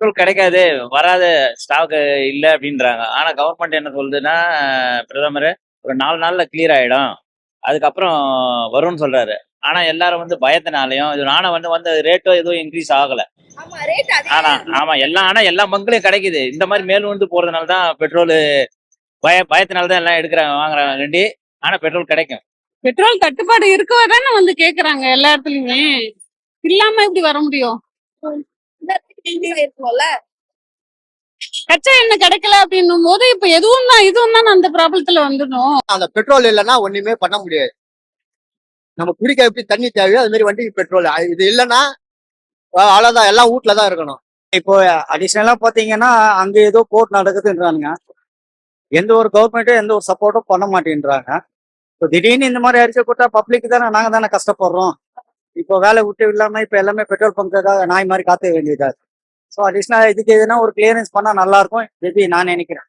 Petrol கிடைக்காது, வராத stock இல்ல அப்படின்றாங்க. ஆனா கவர்மெண்ட் என்ன சொல்லுதுன்னா, பிரதமரு ஒரு 4 நாள்ல கிளியர் ஆயிடும். அதுக்கப்புறம் வரும்னு சொல்றாரு. ஆனா எல்லாரும் வந்து பயத்தினாலயும், இது நானும் வந்து வந்து ரேட்டும் எதுவும் இன்கிரீஸ் ஆகல. ஆமா ரேட் அதே ஆனா ஆமா ஆனா எல்லா பங்க்லயும் கிடைக்குது. இந்த மாதிரி மேல் வந்து போறதுனால தான் பெட்ரோல் பயத்தினால தான் எல்லாம் எடுக்கிறாங்க, வாங்குறாங்க வேண்டி. ஆனா பெட்ரோல் கிடைக்கும். பெட்ரோல் தட்டுப்பாடு இருக்கவ தானே வந்து கேக்குறாங்க எல்லா இடத்துலயுமே. இல்லாம எப்படி வர முடியும்? இருக்கும்ல. கச்சா எண்ணெய் கிடைக்கல அப்படின்னும் போது இப்ப இதுவும் தான் அந்த ப்ராப்ளத்துல வந்துடும். அந்த பெட்ரோல் இல்லைன்னா ஒண்ணுமே பண்ண முடியாது. நம்ம குடிக்க எப்படி தண்ணி தேவையோ அது மாதிரி வண்டிக்கு பெட்ரோல் இது இல்லைன்னா அவ்வளவுதான், எல்லாம் வீட்டுல தான் இருக்கணும். இப்போ அடிஷனலா பாத்தீங்கன்னா அங்க ஏதோ போர் நடக்குதுன்றாங்க. எந்த ஒரு கவர்மெண்ட்டும் எந்த ஒரு சப்போர்ட்டும் பண்ண மாட்டேன்றாங்க. இப்போ திடீர்னு இந்த மாதிரி அடிச்சு போட்டா பப்ளிக் தானே, நாங்க தானே கஷ்டப்படுறோம். இப்போ வேலை விட்டு இல்லாம இப்ப எல்லாமே பெட்ரோல் பங்க்காக நாய் மாதிரி காத்த வேண்டியதா இருக்கு. ஸோ அடிஷனலா இதுக்கு எதுனா ஒரு கிளியரன்ஸ் பண்ணா நல்லா இருக்கும், மேபி நான் நினைக்கிறேன்.